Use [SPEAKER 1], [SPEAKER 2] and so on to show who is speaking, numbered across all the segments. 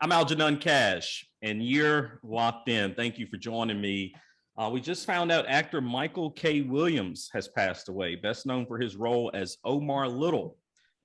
[SPEAKER 1] I'm Algenon Cash, and you're locked in. Thank you for joining me. We just found out actor Michael K. Williams has passed away, best known for his role as Omar Little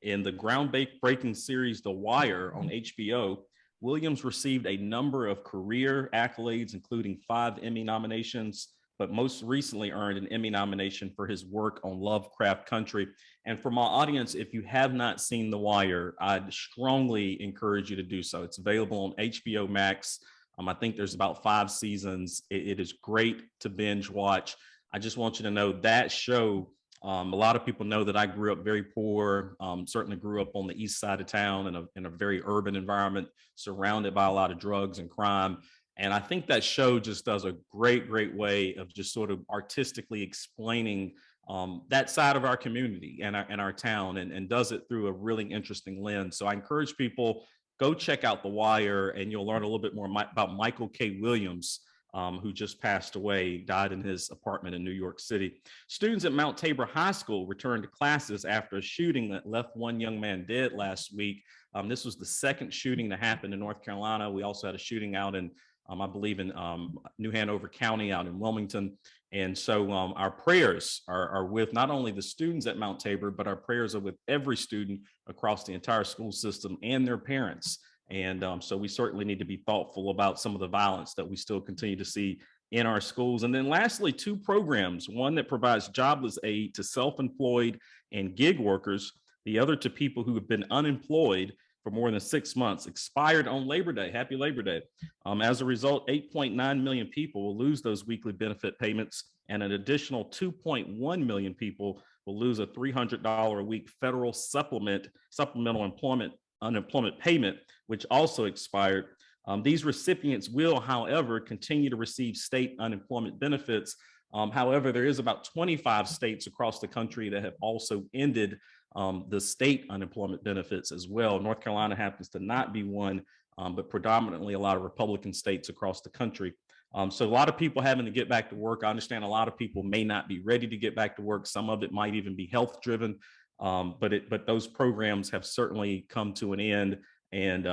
[SPEAKER 1] in the groundbreaking series The Wire on HBO. Williams received a number of career accolades, including 5 Emmy nominations, but most recently earned an Emmy nomination for his work on Lovecraft Country. And for my audience, if you have not seen The Wire, I'd strongly encourage you to do so. It's available on HBO Max. I think there's about 5 seasons. It is great to binge watch. I just want you to know that show. A lot of people know that I grew up very poor, certainly grew up on the east side of town in a very urban environment, surrounded by a lot of drugs and crime. And I think that show just does a great way of just sort of artistically explaining that side of our community and our town, and does it through a really interesting lens. So I encourage people, go check out The Wire, and you'll learn a little bit more about Michael K. Williams, who just passed away, died in his apartment in New York City. Students at Mount Tabor High School returned to classes after a shooting that left one young man dead last week. This was the second shooting to happen in North Carolina. We also had a shooting out in I believe in New Hanover County out in Wilmington. And so our prayers are with not only the students at Mount Tabor, but our prayers are with every student across the entire school system and their parents. And so we certainly need to be thoughtful about some of the violence that we still continue to see in our schools. And then lastly, 2 programs, one that provides jobless aid to self-employed and gig workers, the other to people who have been unemployed for more than 6 months, expired on Labor Day. Happy Labor Day. As a result, 8.9 million people will lose those weekly benefit payments, and an additional 2.1 million people will lose a $300 a week federal supplemental unemployment payment, which also expired. These recipients will, however, continue to receive state unemployment benefits. However, there is about 25 states across the country that have also ended the state unemployment benefits as well. North Carolina happens to not be one, but predominantly a lot of Republican states across the country. So a lot of people having to get back to work. I understand a lot of people may not be ready to get back to work. Some of it might even be health driven, but those programs have certainly come to an end. And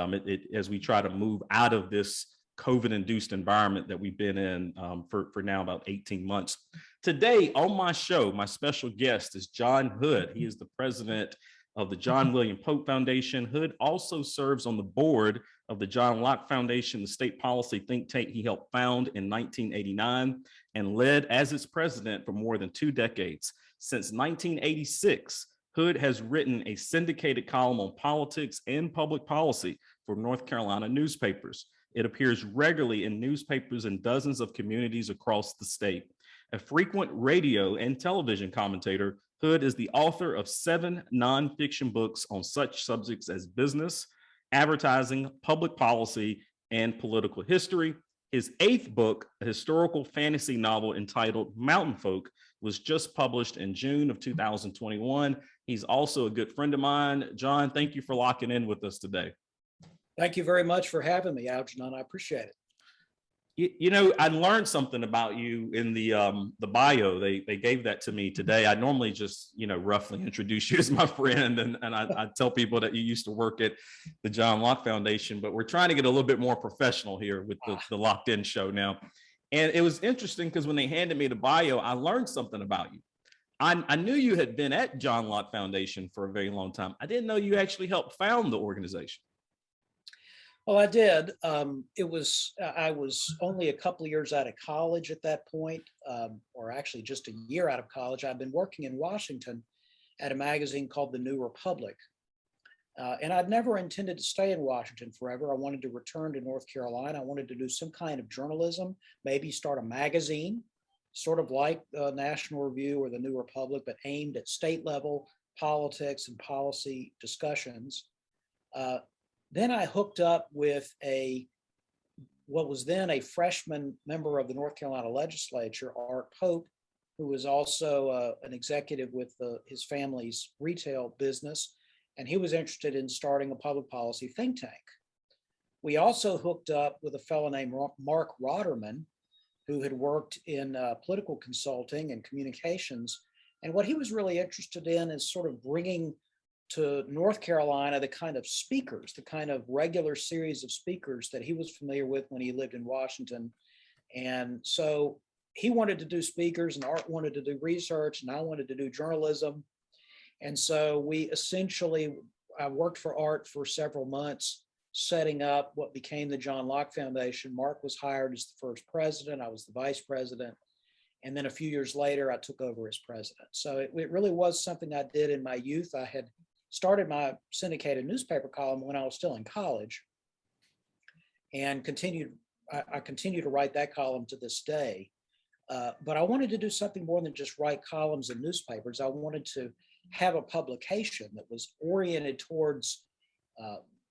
[SPEAKER 1] as we try to move out of this COVID-induced environment that we've been in for now about 18 months. Today on my show, my special guest is John Hood. He is the president of the John William Pope Foundation. Hood also serves on the board of the John Locke Foundation, the state policy think tank he helped found in 1989 and led as its president for more than 2 decades. Since 1986, Hood has written a syndicated column on politics and public policy for North Carolina newspapers. It appears regularly in newspapers in dozens of communities across the state. A frequent radio and television commentator, Hood is the author of 7 nonfiction books on such subjects as business, advertising, public policy, and political history. His 8th book, a historical fantasy novel entitled Mountain Folk, was just published in June of 2021. He's also a good friend of mine. John, thank you for locking in with us today.
[SPEAKER 2] Thank you very much for having me, Algenon. I appreciate it.
[SPEAKER 1] You know, I learned something about you in the bio. They gave that to me today. I normally just, roughly introduce you as my friend, and I tell people that you used to work at the John Locke Foundation, but we're trying to get a little bit more professional here with the Locked In show now. And it was interesting because when they handed me the bio, I learned something about you. I knew you had been at John Locke Foundation for a very long time. I didn't know you actually helped found the organization.
[SPEAKER 2] Well, I did. I was only a couple of years out of college at that point, or actually just a year out of college. I'd been working in Washington at a magazine called The New Republic. And I'd never intended to stay in Washington forever. I wanted to return to North Carolina. I wanted to do some kind of journalism, maybe start a magazine, sort of like the National Review or The New Republic, but aimed at state level politics and policy discussions. Then I hooked up with what was then a freshman member of the North Carolina legislature, Art Pope, who was also an executive with his family's retail business. And he was interested in starting a public policy think tank. We also hooked up with a fellow named Mark Rotterman, who had worked in political consulting and communications. And what he was really interested in is sort of bringing to North Carolina the kind of speakers, the kind of regular series of speakers that he was familiar with when he lived in Washington. And so he wanted to do speakers, and Art wanted to do research, and I wanted to do journalism. And so I worked for Art for several months, setting up what became the John Locke Foundation. Mark was hired as the first president. I was the vice president. And then a few years later, I took over as president. So it really was something I did in my youth. I had started my syndicated newspaper column when I was still in college, and I continue to write that column to this day. But I wanted to do something more than just write columns in newspapers. I wanted to have a publication that was oriented towards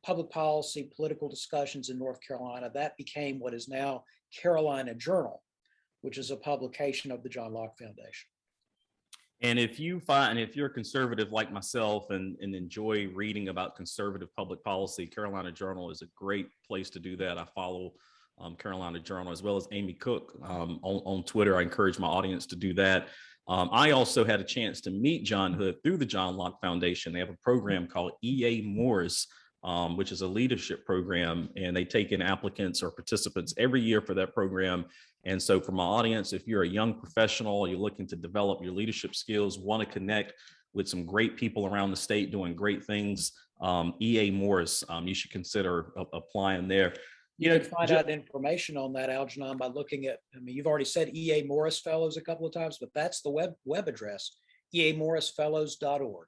[SPEAKER 2] public policy, political discussions in North Carolina. That became what is now Carolina Journal, which is a publication of the John Locke Foundation.
[SPEAKER 1] And if you're a conservative like myself and enjoy reading about conservative public policy, Carolina Journal is a great place to do that. I follow Carolina Journal as well as Amy Cook on Twitter. I encourage my audience to do that. I also had a chance to meet John Hood through the John Locke Foundation. They have a program called EA Morris, which is a leadership program, and they take in applicants or participants every year for that program. And so for my audience, if you're a young professional, you're looking to develop your leadership skills, want to connect with some great people around the state doing great things, EA Morris, you should consider applying there.
[SPEAKER 2] You can find out information on that, Algenon, by looking at, you've already said EA Morris Fellows a couple of times, but that's the web address, eamorrisfellows.org.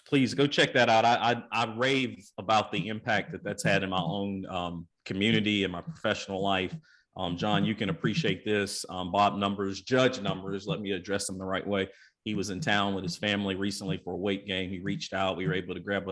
[SPEAKER 1] Please go check that out. I rave about the impact that's had in my own community and my professional life. John, you can appreciate this. Bob Numbers, Judge Numbers, let me address him the right way. He was in town with his family recently for a weight game. He reached out. We were able to grab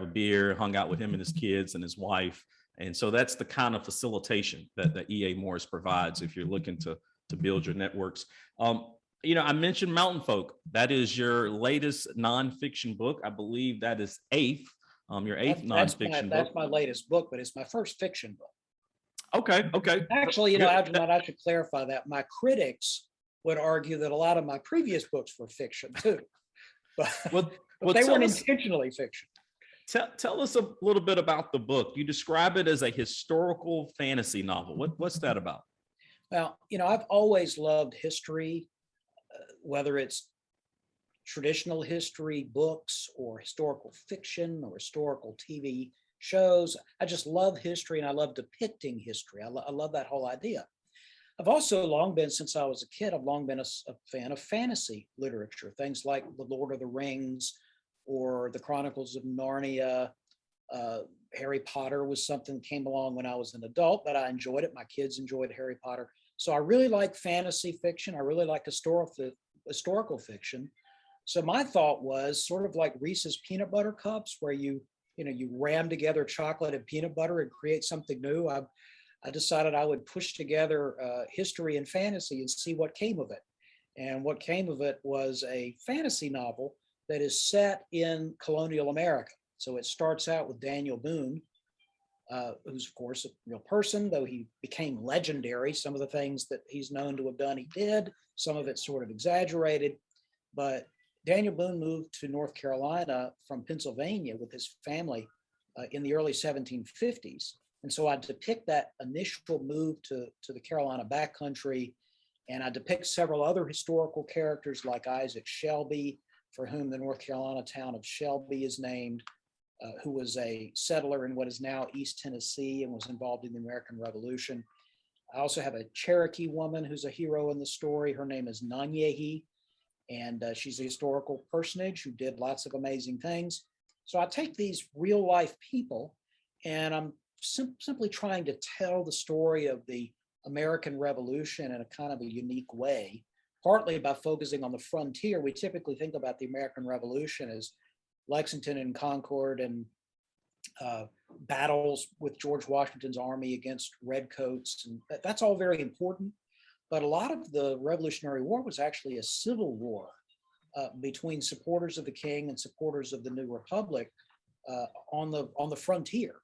[SPEAKER 1] a beer, hung out with him and his kids and his wife. And so that's the kind of facilitation that EA Morris provides if you're looking to build your networks. I mentioned Mountain Folk. That is your latest nonfiction book. I believe that is your eighth nonfiction book.
[SPEAKER 2] That's my latest book, but it's my first fiction book.
[SPEAKER 1] Okay.
[SPEAKER 2] Actually, Algenon, I should clarify that. My critics would argue that a lot of my previous books were fiction too, but they weren't intentionally fiction.
[SPEAKER 1] Tell us a little bit about the book. You describe it as a historical fantasy novel. What's that about?
[SPEAKER 2] Well, I've always loved history, whether it's traditional history books or historical fiction or historical TV shows. I just love history, and I love depicting history. I love that whole idea. I've also long been, since I was a kid, I've long been a fan of fantasy literature, things like The Lord of the Rings or The Chronicles of Narnia. Harry Potter was something that came along when I was an adult, but I enjoyed it. My kids enjoyed Harry Potter. So I really like fantasy fiction. I really like historical fiction. So my thought was sort of like Reese's peanut butter cups, where you ram together chocolate and peanut butter and create something new. I decided I would push together history and fantasy and see what came of it. And what came of it was a fantasy novel that is set in colonial America. So it starts out with Daniel Boone, who's of course a real person, though he became legendary. Some of the things that he's known to have done, he did. Some of it's sort of exaggerated. But Daniel Boone moved to North Carolina from Pennsylvania with his family in the early 1750s. And so I depict that initial move to the Carolina backcountry, and I depict several other historical characters like Isaac Shelby, for whom the North Carolina town of Shelby is named, who was a settler in what is now East Tennessee and was involved in the American Revolution. I also have a Cherokee woman who's a hero in the story. Her name is Nanyehi, and she's a historical personage who did lots of amazing things. So I take these real life people, and I'm simply trying to tell the story of the American Revolution in a kind of a unique way, partly by focusing on the frontier. We typically think about the American Revolution as Lexington and Concord and battles with George Washington's army against redcoats, and that's all very important. But a lot of the Revolutionary War was actually a civil war between supporters of the king and supporters of the new republic on the frontier,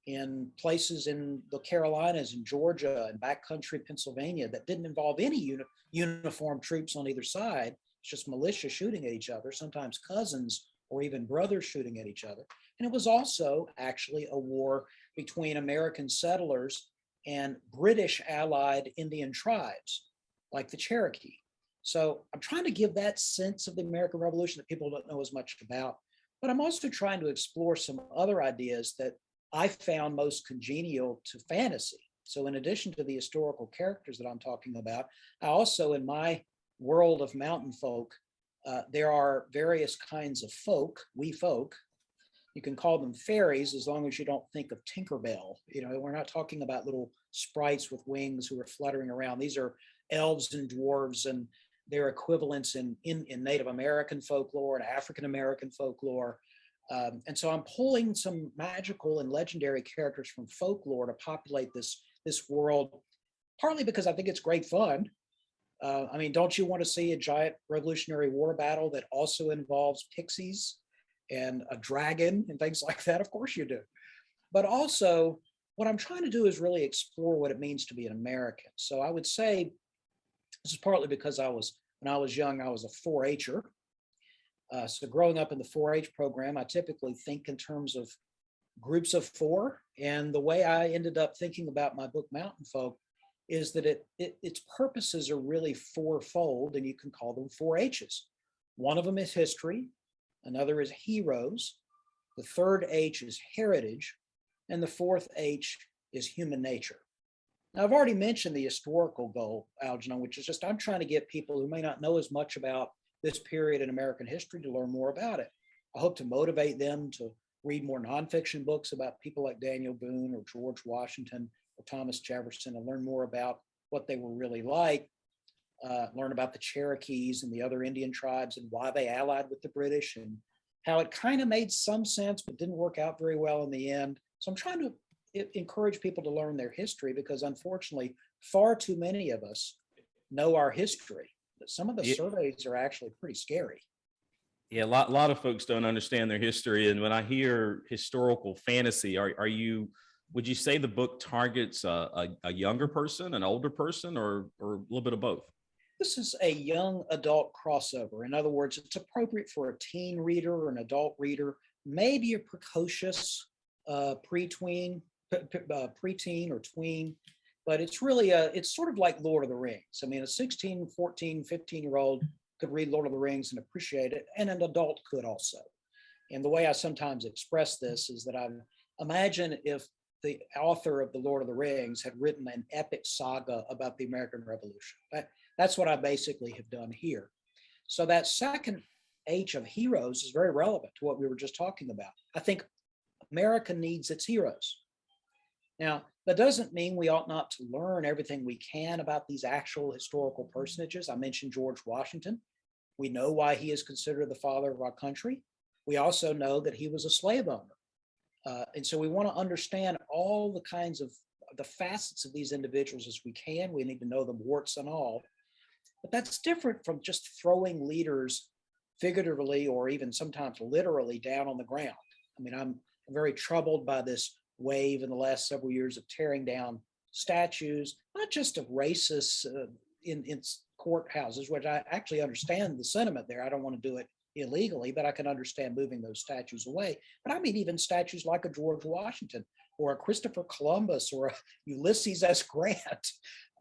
[SPEAKER 2] in places in the Carolinas and Georgia and backcountry Pennsylvania that didn't involve any uniformed troops on either side. It's just militia shooting at each other, sometimes cousins or even brothers shooting at each other. And it was also actually a war between American settlers and British allied Indian tribes like the Cherokee. So I'm trying to give that sense of the American Revolution that people don't know as much about, but I'm also trying to explore some other ideas that I found most congenial to fantasy. So in addition to the historical characters that I'm talking about, I also, in my world of mountain folk, there are various kinds of folk, we folk. You can call them fairies as long as you don't think of Tinkerbell. You know, we're not talking about little sprites with wings who are fluttering around. These are elves and dwarves and their equivalents in Native American folklore and African American folklore. And so I'm pulling some magical and legendary characters from folklore to populate this world, partly because I think it's great fun. I mean, don't you want to see a giant Revolutionary War battle that also involves pixies and a dragon and things like that? Of course you do. But also, what I'm trying to do is really explore what it means to be an American. So I would say this is partly because when I was young, I was a 4-H'er. So growing up in the 4-H program, I typically think in terms of groups of 4. And the way I ended up thinking about my book, Mountain Folk, is that its purposes are really 4-fold, and you can call them 4-H's. One of them is history, another is heroes, the third H is heritage, and the fourth H is human nature. Now, I've already mentioned the historical goal, Algenon, which is just I'm trying to get people who may not know as much about this period in American history to learn more about it. I hope to motivate them to read more nonfiction books about people like Daniel Boone or George Washington or Thomas Jefferson and learn more about what they were really like, learn about the Cherokees and the other Indian tribes and why they allied with the British and how it kind of made some sense but didn't work out very well in the end. So I'm trying to encourage people to learn their history because unfortunately, far too many of us know our history. But some of the surveys are actually pretty scary.
[SPEAKER 1] Yeah, a lot of folks don't understand their history. And when I hear historical fantasy, would you say the book targets a younger person, an older person, or a little bit of both?
[SPEAKER 2] This is a young adult crossover. In other words, it's appropriate for a teen reader or an adult reader, maybe a precocious preteen or tween, but it's really it's sort of like Lord of the Rings. I mean, a 16, 14, 15-year-old could read Lord of the Rings and appreciate it, and an adult could also. And the way I sometimes express this is that I imagine if the author of the Lord of the Rings had written an epic saga about the American Revolution. That's what I basically have done here. So that second H of heroes is very relevant to what we were just talking about. I think America needs its heroes. Now, that doesn't mean we ought not to learn everything we can about these actual historical personages. I mentioned George Washington. We know why he is considered the father of our country. We also know that he was a slave owner. And so we want to understand all the kinds of the facets of these individuals as we can. We need to know them warts and all. But that's different from just throwing leaders figuratively or even sometimes literally down on the ground. I mean, I'm very troubled by this wave in the last several years of tearing down statues, not just of racists in courthouses, which I actually understand the sentiment there. I don't want to do it illegally, but I can understand moving those statues away. But I mean, even statues like a George Washington or a Christopher Columbus or a Ulysses S. Grant.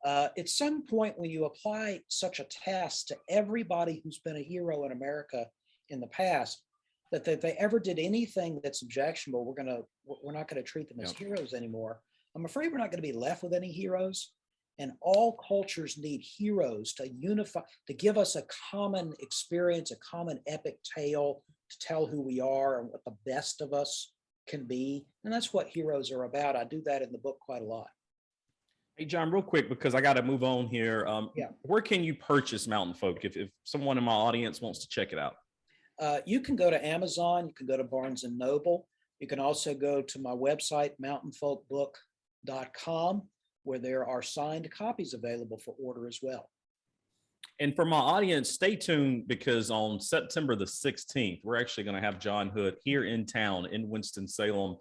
[SPEAKER 2] At some point, when you apply such a test to everybody who's been a hero in America in the past, that if they ever did anything that's objectionable, we're not going to treat them as heroes anymore. I'm afraid we're not going to be left with any heroes. And all cultures need heroes to unify, to give us a common experience, a common epic tale to tell who we are and what the best of us can be. And that's what heroes are about. I do that in the book quite a lot.
[SPEAKER 1] Hey, John, real quick, because I got to move on here. Where can you purchase Mountain Folk if someone in my audience wants to check it out?
[SPEAKER 2] You can go to Amazon. You can go to Barnes and Noble. You can also go to my website, mountainfolkbook.com, where there are signed copies available for order as well.
[SPEAKER 1] And for my audience, stay tuned because on September the 16th, we're actually going to have John Hood here in town in Winston-Salem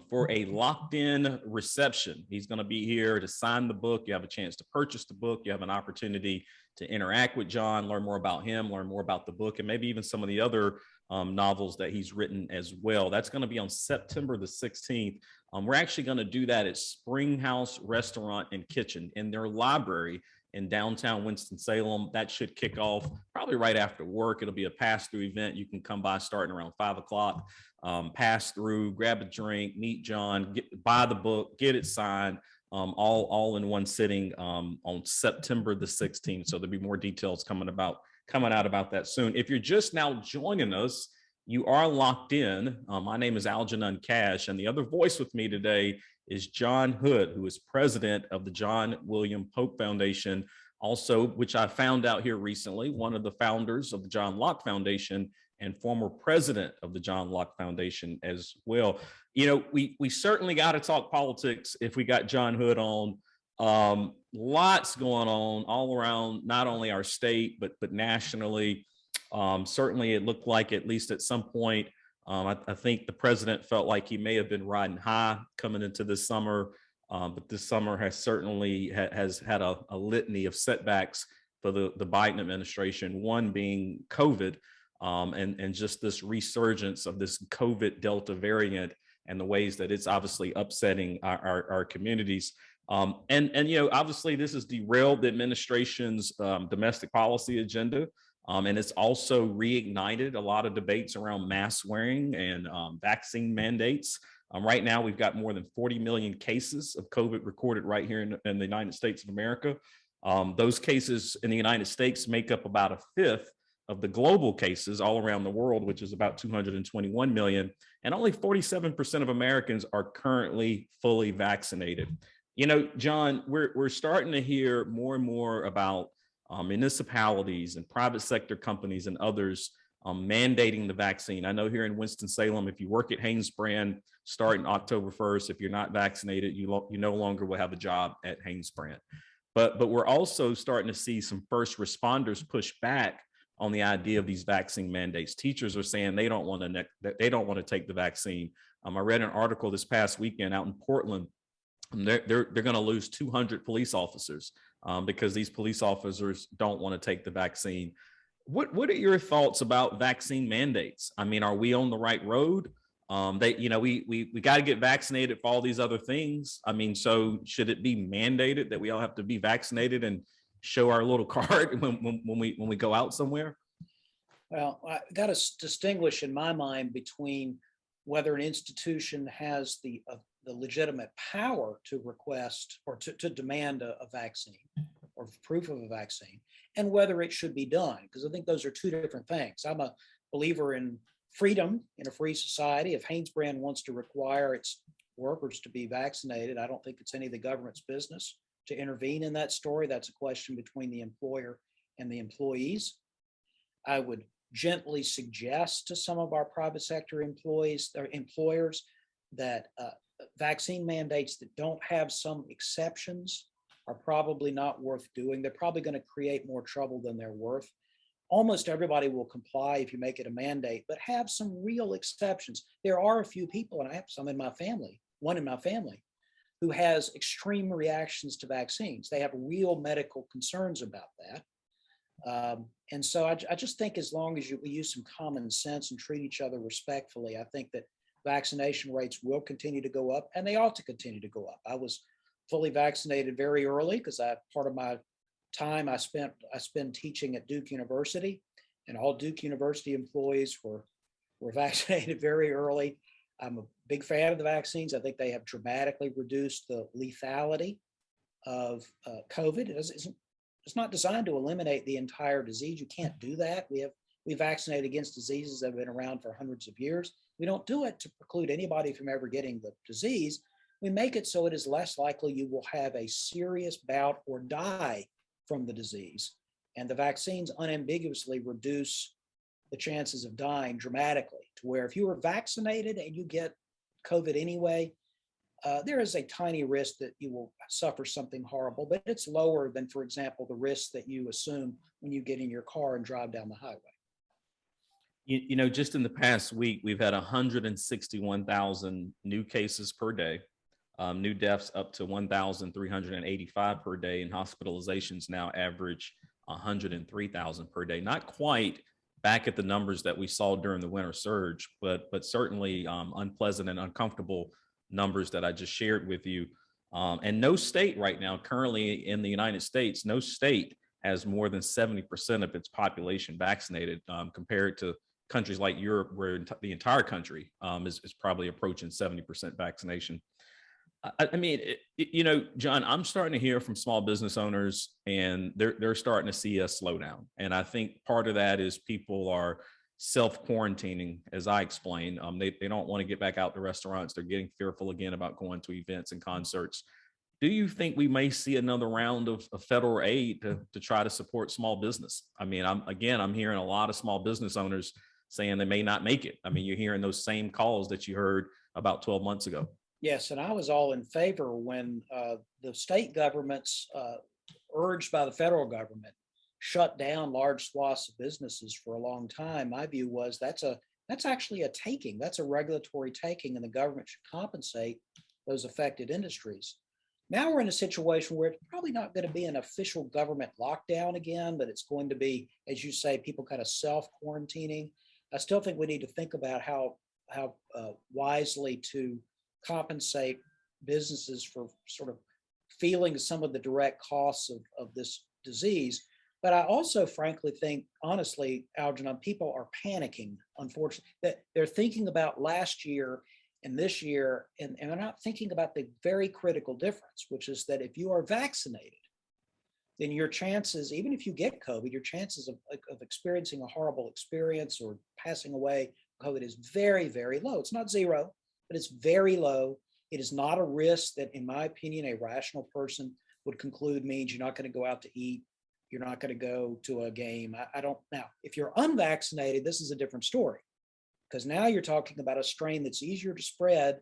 [SPEAKER 1] for a locked-in reception. He's going to be here to sign the book. You have a chance to purchase the book. You have an opportunity to interact with John, learn more about him, learn more about the book, and maybe even some of the other novels that he's written as well. That's going to be on September the 16th. We're actually going to do that at Springhouse Restaurant and Kitchen in their library in downtown Winston-Salem. That should kick off probably right after work. It'll be a pass-through event. You can come by starting around 5 o'clock, pass through, grab a drink, meet John, buy the book, get it signed, all in one sitting on September the 16th. So there'll be more details coming out about that soon. If you're just now joining us, you are locked in. My name is Algenon Cash, and the other voice with me today is John Hood, who is president of the John William Pope Foundation, also, which I found out here recently, one of the founders of the John Locke Foundation and former president of the John Locke Foundation as well. You know, we certainly got to talk politics if we got John Hood on. Lots going on all around, not only our state, but nationally. Certainly it looked like, at least at some point, I think the president felt like he may have been riding high coming into this summer, but this summer has certainly has had a litany of setbacks for the Biden administration, one being COVID, and just this resurgence of this COVID Delta variant and the ways that it's obviously upsetting our communities. And you know, obviously this has derailed the administration's domestic policy agenda. And it's also reignited a lot of debates around mask wearing and vaccine mandates. Right now, we've got more than 40 million cases of COVID recorded right here in the United States of America. Those cases in the United States make up about a fifth of the global cases all around the world, which is about 221 million. And only 47% of Americans are currently fully vaccinated. You know, John, we're starting to hear more and more about municipalities and private sector companies and others mandating the vaccine. I know here in Winston-Salem, if you work at Hanesbrand starting October 1st, if you're not vaccinated, you no longer will have a job at Hanesbrand. But we're also starting to see some first responders push back on the idea of these vaccine mandates. Teachers are saying they don't want to take the vaccine. I read an article this past weekend out in Portland. They're going to lose 200 police officers because these police officers don't want to take the vaccine. What are your thoughts about vaccine mandates? I mean, are we on the right road? We got to get vaccinated for all these other things. I mean, so should it be mandated that we all have to be vaccinated and show our little card when we go out somewhere?
[SPEAKER 2] Well, I got to distinguish in my mind between whether an institution has the legitimate power to request or to demand a vaccine or proof of a vaccine, and whether it should be done, because I think those are two different things. I'm a believer in freedom in a free society. If Hanesbrand wants to require its workers to be vaccinated, I don't think it's any of the government's business to intervene in that story. That's a question between the employer and the employees. I would gently suggest to some of our private sector employers that vaccine mandates that don't have some exceptions are probably not worth doing. They're probably going to create more trouble than they're worth. Almost everybody will comply if you make it a mandate, but have some real exceptions. There are a few people, and I have some in my family, one in my family, who has extreme reactions to vaccines. They have real medical concerns about that. And so I just think as long as we use some common sense and treat each other respectfully, I think that vaccination rates will continue to go up, and they ought to continue to go up. I was fully vaccinated very early because part of my time I spent teaching at Duke University, and all Duke University employees were vaccinated very early. I'm a big fan of the vaccines. I think they have dramatically reduced the lethality of COVID. It's not designed to eliminate the entire disease. You can't do that. We vaccinate against diseases that have been around for hundreds of years. We don't do it to preclude anybody from ever getting the disease. We make it so it is less likely you will have a serious bout or die from the disease. And the vaccines unambiguously reduce the chances of dying dramatically, to where if you are vaccinated and you get COVID anyway, there is a tiny risk that you will suffer something horrible, but it's lower than, for example, the risk that you assume when you get in your car and drive down the highway.
[SPEAKER 1] You know, just in the past week, we've had 161,000 new cases per day, new deaths up to 1,385 per day, and hospitalizations now average 103,000 per day. Not quite back at the numbers that we saw during the winter surge, but certainly unpleasant and uncomfortable numbers that I just shared with you. And no state right now, currently in the United States, no state has more than 70% of its population vaccinated, compared to countries like Europe, where the entire country is probably approaching 70% vaccination. I mean, John, I'm starting to hear from small business owners, and they're starting to see a slowdown. And I think part of that is people are self-quarantining, as I explained. They don't want to get back out to restaurants. They're getting fearful again about going to events and concerts. Do you think we may see another round of federal aid to try to support small business? I mean, I'm hearing a lot of small business owners saying they may not make it. I mean, you're hearing those same calls that you heard about 12 months ago.
[SPEAKER 2] Yes, and I was all in favor when the state governments, urged by the federal government, shut down large swaths of businesses for a long time. My view was that's actually a taking. That's a regulatory taking, and the government should compensate those affected industries. Now we're in a situation where it's probably not going to be an official government lockdown again, but it's going to be, as you say, people kind of self-quarantining. I still think we need to think about how wisely to compensate businesses for sort of feeling some of the direct costs of this disease. But I also frankly think, honestly, Algenon, people are panicking, unfortunately, that they're thinking about last year and this year, and they're not thinking about the very critical difference, which is that if you are vaccinated, then your chances, even if you get COVID, your chances of experiencing a horrible experience or passing away COVID is very, very low. It's not zero, but it's very low. It is not a risk that, in my opinion, a rational person would conclude means you're not going to go out to eat. You're not going to go to a game. I don't. Now, if you're unvaccinated, this is a different story, because now you're talking about a strain that's easier to spread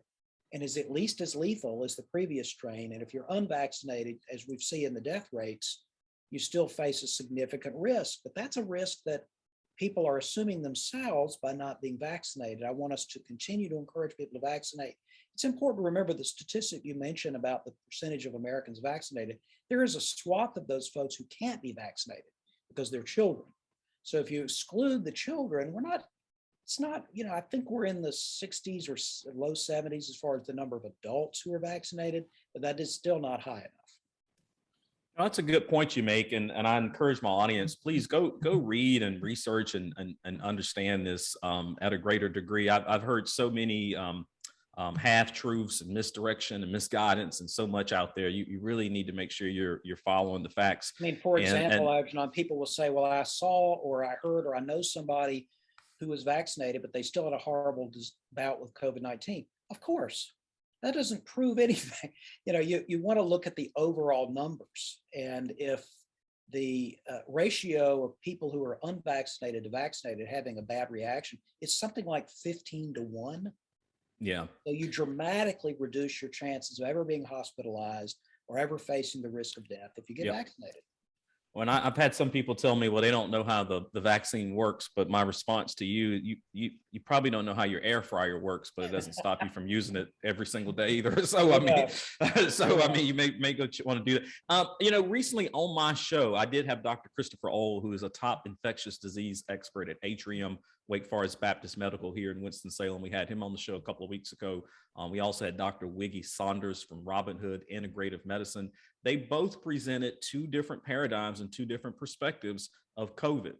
[SPEAKER 2] and is at least as lethal as the previous strain. And if you're unvaccinated, as we've seen in the death rates, you still face a significant risk. But that's a risk that people are assuming themselves by not being vaccinated. I want us to continue to encourage people to vaccinate. It's important to remember the statistic you mentioned about the percentage of Americans vaccinated. There is a swath of those folks who can't be vaccinated because they're children. So if you exclude the children, it's not, I think we're in the 60s or low 70s as far as the number of adults who are vaccinated, but that is still not high enough.
[SPEAKER 1] That's a good point you make, and I encourage my audience, please go read and research and understand this at a greater degree. I've heard so many half truths and misdirection and misguidance and so much out there. You really need to make sure you're following the facts.
[SPEAKER 2] I mean, for example, people will say, well, I saw or I heard or I know somebody who was vaccinated, but they still had a horrible bout with COVID-19. Of course, that doesn't prove anything. You want to look at the overall numbers. And if the ratio of people who are unvaccinated to vaccinated having a bad reaction is something like 15-1.
[SPEAKER 1] Yeah.
[SPEAKER 2] So you dramatically reduce your chances of ever being hospitalized or ever facing the risk of death if you get vaccinated.
[SPEAKER 1] When I've had some people tell me, well, they don't know how the vaccine works, but my response to you probably don't know how your air fryer works, but it doesn't stop you from using it every single day either. So I mean, you may want to do that. Recently on my show, I did have Dr. Christopher Ohl, who is a top infectious disease expert at Atrium Wake Forest Baptist Medical here in Winston-Salem. We had him on the show a couple of weeks ago. We also had Dr. Wiggy Saunders from Robin Hood Integrative Medicine. They both presented two different paradigms and two different perspectives of COVID.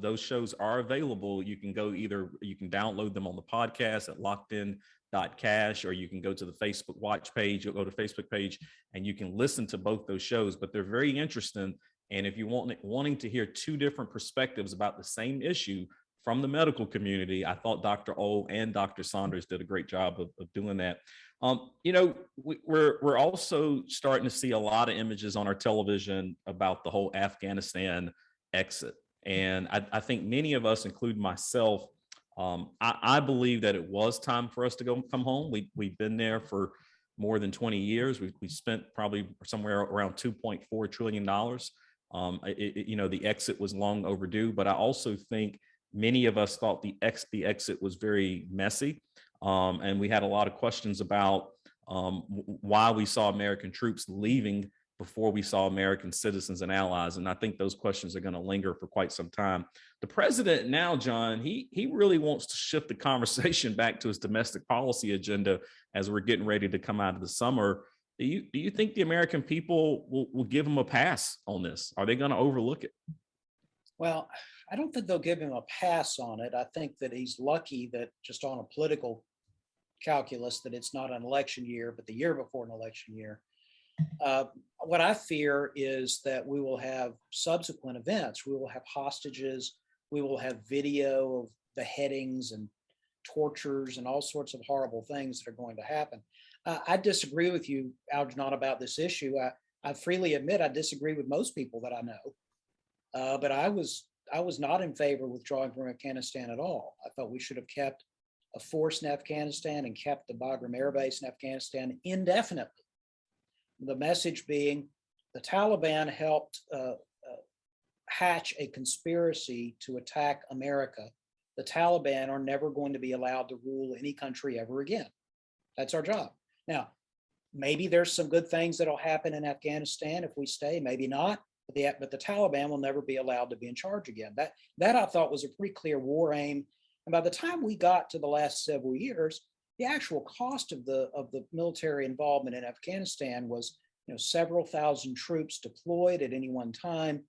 [SPEAKER 1] Those shows are available. You can download them on the podcast at lockedin.cash, or you can go to the Facebook watch page. You'll go to Facebook page and you can listen to both those shows, but they're very interesting. And if you wanting to hear two different perspectives about the same issue from the medical community, I thought Dr. Ohl and Dr. Saunders did a great job of doing that. We're also starting to see a lot of images on our television about the whole Afghanistan exit. And I think many of us, including myself, I believe that it was time for us to come home. We've been there for more than 20 years. We spent probably somewhere around $2.4 trillion. The exit was long overdue, but I also think many of us thought the exit was very messy. And we had a lot of questions about why we saw American troops leaving before we saw American citizens and allies. And I think those questions are going to linger for quite some time. The president now, John, he really wants to shift the conversation back to his domestic policy agenda as we're getting ready to come out of the summer. Do you think the American people will give him a pass on this? Are they going to overlook it?
[SPEAKER 2] Well, I don't think they'll give him a pass on it. I think that he's lucky that just on a political calculus that it's not an election year, but the year before an election year. What I fear is that we will have subsequent events. We will have hostages. We will have video of beheadings and tortures and all sorts of horrible things that are going to happen. I disagree with you, Algenon, about this issue. I freely admit I disagree with most people that I know, but I was not in favor of withdrawing from Afghanistan at all. I thought we should have kept a force in Afghanistan and kept the Bagram Air Base in Afghanistan indefinitely. The message being the Taliban helped hatch a conspiracy to attack America. The Taliban are never going to be allowed to rule any country ever again. That's our job. Now, maybe there's some good things that'll happen in Afghanistan if we stay, maybe not, but the Taliban will never be allowed to be in charge again. That I thought was a pretty clear war aim. And by the time we got to the last several years, the actual cost of the military involvement in Afghanistan was, several thousand troops deployed at any one time,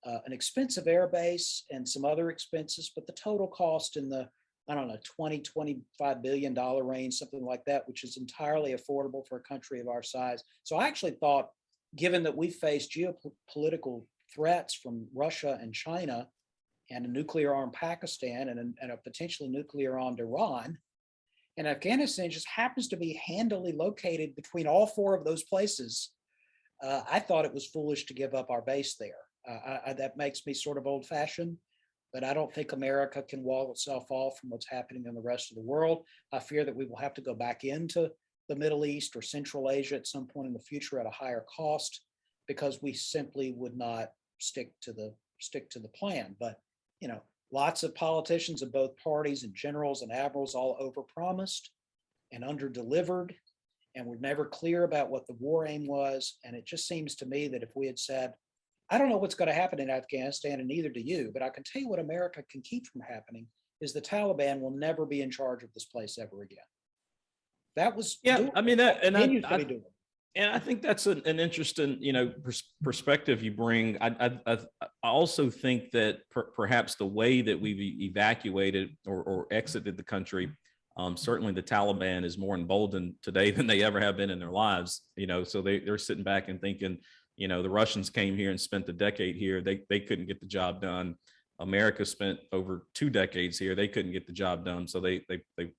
[SPEAKER 2] an expensive air base and some other expenses, but the total cost in the, I don't know, $20-25 billion range, something like that, which is entirely affordable for a country of our size. So I actually thought, given that we face geopolitical threats from Russia and China and a nuclear armed Pakistan and a potentially nuclear armed Iran, and Afghanistan just happens to be handily located between all four of those places, I thought it was foolish to give up our base there. That makes me sort of old-fashioned, but I don't think America can wall itself off from what's happening in the rest of the world. I fear that we will have to go back into the Middle East or Central Asia at some point in the future at a higher cost because we simply would not stick to the plan. But lots of politicians of both parties and generals and admirals all overpromised and underdelivered, and were never clear about what the war aim was. And it just seems to me that if we had said, I don't know what's going to happen in Afghanistan, and neither do you, but I can tell you what America can keep from happening is the Taliban will never be in charge of this place ever again. That was
[SPEAKER 1] doable. I mean that, and I think that's an interesting, perspective you bring. I also think that perhaps the way that we've evacuated or exited the country, certainly the Taliban is more emboldened today than they ever have been in their lives. So they're sitting back and thinking, the Russians came here and spent a decade here. They couldn't get the job done. America spent over 2 decades here. They couldn't get the job done. So they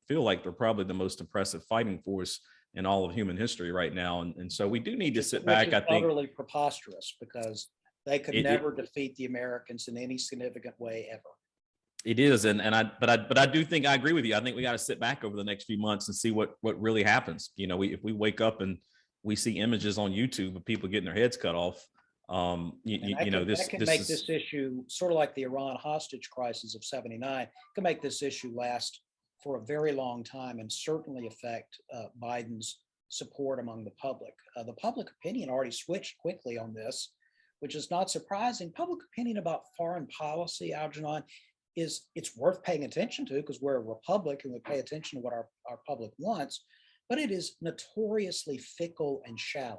[SPEAKER 1] feel like they're probably the most impressive fighting force in all of human history right now. And so we do need to sit back. I think
[SPEAKER 2] utterly preposterous because they could never defeat the Americans in any significant way ever.
[SPEAKER 1] It is. But I do think I agree with you. I think we got to sit back over the next few months and see what really happens. If we wake up and we see images on YouTube of people getting their heads cut off,
[SPEAKER 2] this can make this issue sort of like the Iran hostage crisis of '79, can make this issue last for a very long time and certainly affect Biden's support among the public. The public opinion already switched quickly on this, which is not surprising. Public opinion about foreign policy, Algenon, it's worth paying attention to because we're a republic and we pay attention to what our public wants, but it is notoriously fickle and shallow.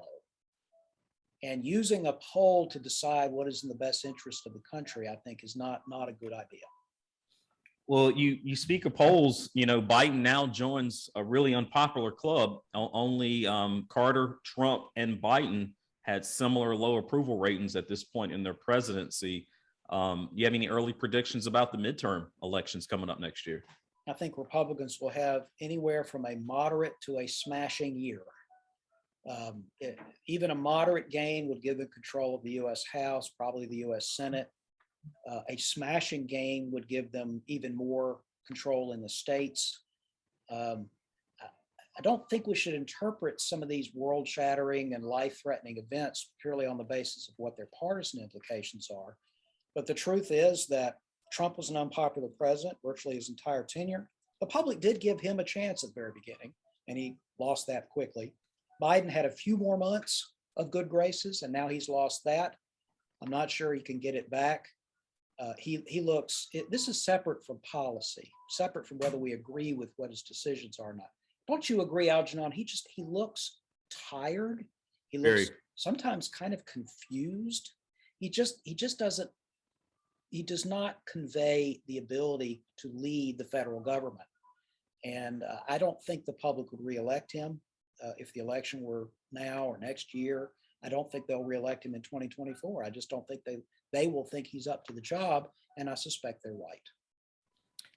[SPEAKER 2] And using a poll to decide what is in the best interest of the country, I think, is not a good idea.
[SPEAKER 1] Well, you speak of polls, Biden now joins a really unpopular club. Only Carter, Trump, and Biden had similar low approval ratings at this point in their presidency. You have any early predictions about the midterm elections coming up next year?
[SPEAKER 2] I think Republicans will have anywhere from a moderate to a smashing year. Even a moderate gain would give them control of the U.S. House, probably the U.S. Senate. A smashing gain would give them even more control in the states. I don't think we should interpret some of these world-shattering and life-threatening events purely on the basis of what their partisan implications are. But the truth is that Trump was an unpopular president virtually his entire tenure. The public did give him a chance at the very beginning, and he lost that quickly. Biden had a few more months, of good graces, and now he's lost that. I'm not sure he can get it back. He looks, this is separate from policy, separate from whether we agree with what his decisions are or not. Don't you agree, Algenon? He looks tired. He looks
[SPEAKER 1] Very.
[SPEAKER 2] sometimes kind of confused. He does not convey the ability to lead the federal government. And I don't think the public would reelect him if the election were now or next year. I don't think they'll reelect him in 2024. I just don't think they will think he's up to the job, and I suspect they're right.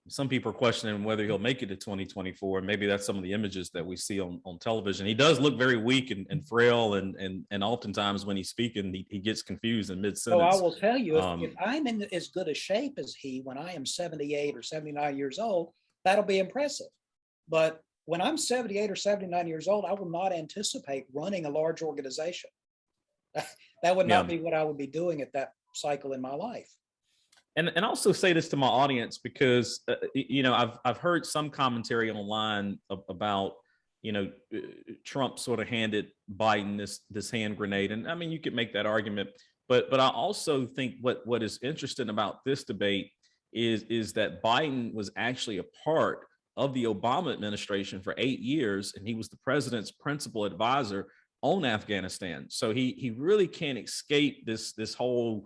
[SPEAKER 1] Some people are questioning whether he'll make it to 2024. And maybe that's some of the images that we see on television. He does look very weak and frail, and oftentimes when he's speaking, he gets confused in mid-sentence.
[SPEAKER 2] So I will tell you, if I'm in as good a shape as he when I am 78 or 79 years old, that'll be impressive. But when I'm 78 or 79 years old, I will not anticipate running a large organization. That would not be what I would be doing at that cycle in my life.
[SPEAKER 1] And also say this to my audience, because I've heard some commentary online about Trump sort of handed Biden this hand grenade, and I mean you could make that argument, but I also think what is interesting about this debate is that Biden was actually a part of the Obama administration for 8 years, and he was the president's principal advisor on Afghanistan. So he really can't escape this whole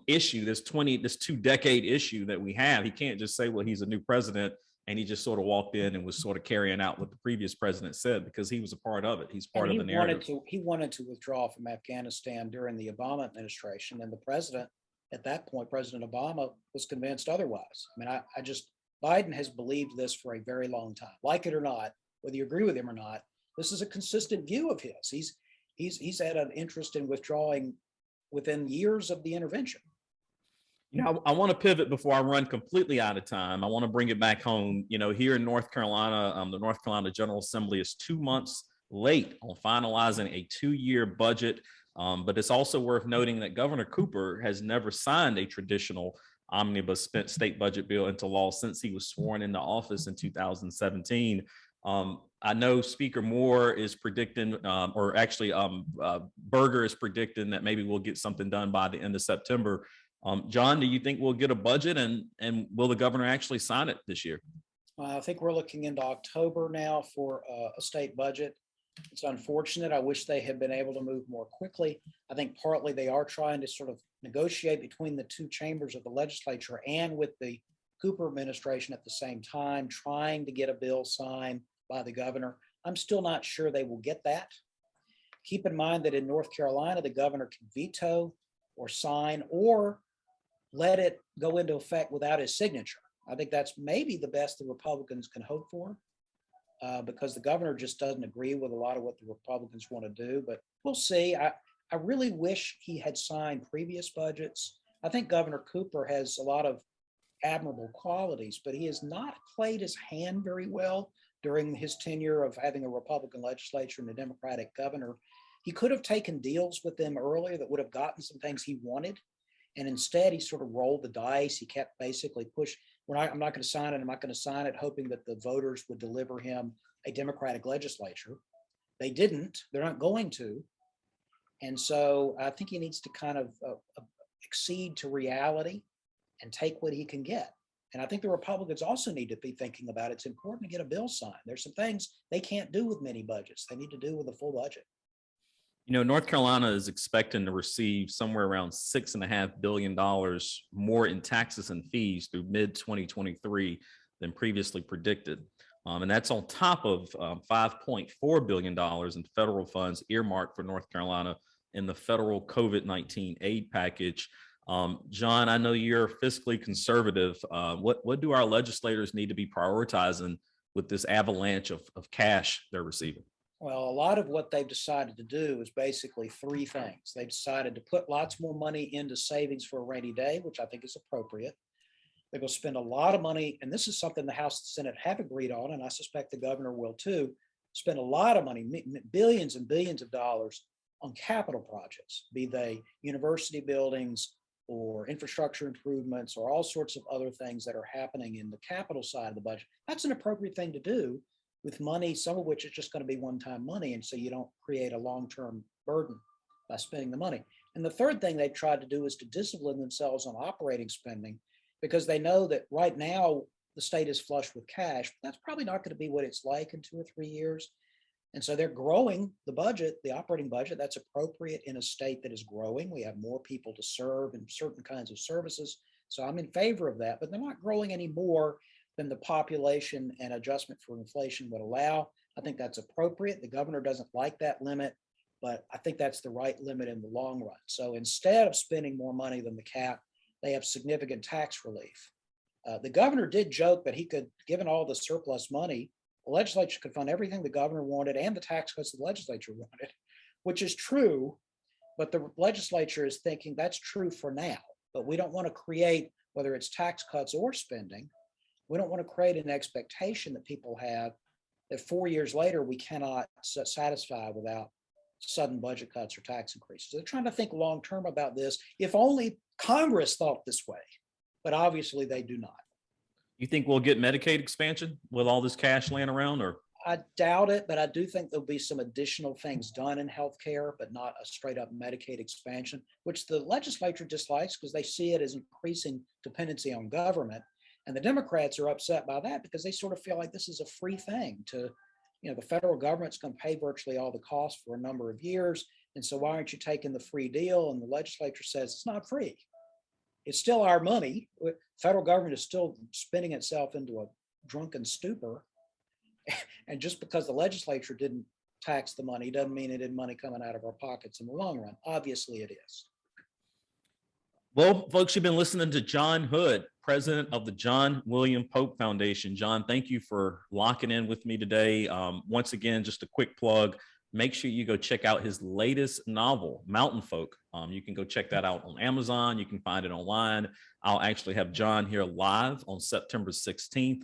[SPEAKER 1] issue, this 2-decade issue that we have. He can't just say, well, he's a new president and he just sort of walked in and was sort of carrying out what the previous president said, because he was a part of it. He's part of the narrative.
[SPEAKER 2] He wanted to withdraw from Afghanistan during the Obama administration, and the president at that point, President Obama, was convinced otherwise. I mean, Biden has believed this for a very long time, like it or not, whether you agree with him or not. This is a consistent view of his. He's had an interest in withdrawing within years of the intervention.
[SPEAKER 1] I want to pivot before I run completely out of time. I want to bring it back home. Here in North Carolina, the North Carolina General Assembly is 2 months late on finalizing a 2-year budget. But it's also worth noting that Governor Cooper has never signed a traditional omnibus state budget bill into law since he was sworn into office in 2017. I know Speaker Moore is predicting, or actually Berger is predicting that maybe we'll get something done by the end of September. John, do you think we'll get a budget, and will the governor actually sign it this year?
[SPEAKER 2] I think we're looking into October now for a state budget. It's unfortunate. I wish they had been able to move more quickly. I think partly they are trying to sort of negotiate between the two chambers of the legislature and with the Cooper administration at the same time, trying to get a bill signed by the governor. I'm still not sure they will get that. Keep in mind that in North Carolina, the governor can veto or sign or let it go into effect without his signature. I think that's maybe the best the Republicans can hope for, because the governor just doesn't agree with a lot of what the Republicans want to do, but we'll see. I really wish he had signed previous budgets. I think Governor Cooper has a lot of admirable qualities, but he has not played his hand very well during his tenure of having a Republican legislature and a Democratic governor. He could have taken deals with them earlier that would have gotten some things he wanted. And instead, he sort of rolled the dice. He kept basically I'm not going to sign it. I'm not going to sign it, hoping that the voters would deliver him a Democratic legislature. They didn't. They're not going to. And so I think he needs to kind of accede to reality and take what he can get. And I think the Republicans also need to be thinking about it's important to get a bill signed. There's some things they can't do with mini budgets. They need to do with a full budget.
[SPEAKER 1] North Carolina is expecting to receive somewhere around $6.5 billion more in taxes and fees through mid-2023 than previously predicted. And that's on top of $5.4 billion in federal funds earmarked for North Carolina in the federal COVID-19 aid package. John, I know you're fiscally conservative. What do our legislators need to be prioritizing with this avalanche of cash they're receiving?
[SPEAKER 2] Well, a lot of what they've decided to do is basically three things. They've decided to put lots more money into savings for a rainy day, which I think is appropriate. They're going to spend a lot of money, and this is something the House and Senate have agreed on, and I suspect the governor will too, spend a lot of money, billions and billions of dollars on capital projects, be they university buildings or infrastructure improvements or all sorts of other things that are happening in the capital side of the budget. That's an appropriate thing to do with money, some of which is just going to be one-time money, and so you don't create a long-term burden by spending the money. And the third thing they've tried to do is to discipline themselves on operating spending, because they know that right now the state is flush with cash. But that's probably not going to be what it's like in 2 or 3 years. And so they're growing the budget, the operating budget. That's appropriate in a state that is growing. We have more people to serve in certain kinds of services. So I'm in favor of that, but they're not growing any more than the population and adjustment for inflation would allow. I think that's appropriate. The governor doesn't like that limit, but I think that's the right limit in the long run. So instead of spending more money than the cap, they have significant tax relief. The governor did joke that he could, given all the surplus money, the legislature could fund everything the governor wanted and the tax cuts the legislature wanted, which is true. But the legislature is thinking that's true for now. But we don't want to create, whether it's tax cuts or spending, we don't want to create an expectation that people have that 4 years later we cannot satisfy without sudden budget cuts or tax increases. They're trying to think long term about this. If only Congress thought this way, but obviously they do not.
[SPEAKER 1] You think we'll get Medicaid expansion with all this cash laying around, or?
[SPEAKER 2] I doubt it, but I do think there'll be some additional things done in healthcare, but not a straight up Medicaid expansion, which the legislature dislikes because they see it as increasing dependency on government. And the Democrats are upset by that because they sort of feel like this is a free thing to, the federal government's going to pay virtually all the costs for a number of years. And so why aren't you taking the free deal? And the legislature says it's not free. It's still our money. Federal government is still spinning itself into a drunken stupor. And just because the legislature didn't tax the money doesn't mean it isn't money coming out of our pockets in the long run. Obviously it is.
[SPEAKER 1] Well, folks, you've been listening to John Hood, president of the John William Pope Foundation. John, thank you for locking in with me today. Once again, just a quick plug. Make sure you go check out his latest novel, Mountain Folk. You can go check that out on Amazon. You can find it online. I'll actually have John here live on September 16th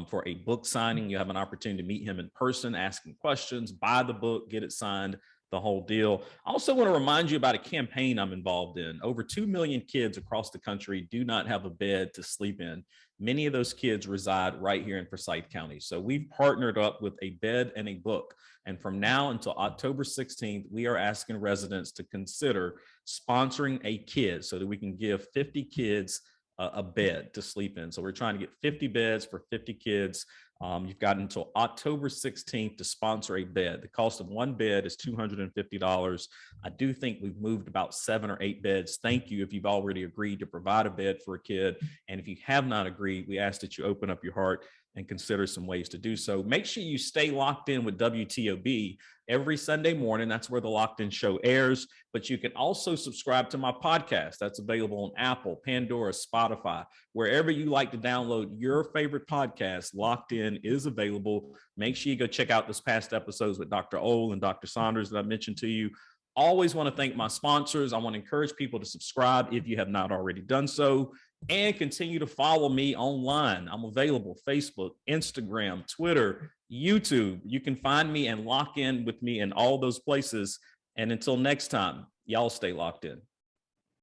[SPEAKER 1] for a book signing. You have an opportunity to meet him in person, ask him questions, buy the book, get it signed, the whole deal. I also want to remind you about a campaign I'm involved in. Over 2 million kids across the country do not have a bed to sleep in. Many of those kids reside right here in Forsyth County. So we've partnered up with a bed and a book. And from now until October 16th, we are asking residents to consider sponsoring a kid so that we can give 50 kids a bed to sleep in. So we're trying to get 50 beds for 50 kids. You've got until October 16th to sponsor a bed. The cost of one bed is $250. I do think we've moved about 7 or 8 beds. Thank you if you've already agreed to provide a bed for a kid. And if you have not agreed, we ask that you open up your heart and consider some ways to do so. Make sure you stay locked in with WTOB every Sunday morning. That's where the Locked In Show airs. But you can also subscribe to my podcast. That's available on Apple, Pandora, Spotify, wherever you like to download your favorite podcast. Locked In is available. Make sure you go check out this past episodes with Dr. Ohl and Dr. Saunders that I mentioned to you. Always want to thank my sponsors. I want to encourage people to subscribe if you have not already done so, and continue to follow me online. I'm available Facebook, Instagram, Twitter, YouTube. You can find me and lock in with me in all those places. And until next time, y'all stay locked in.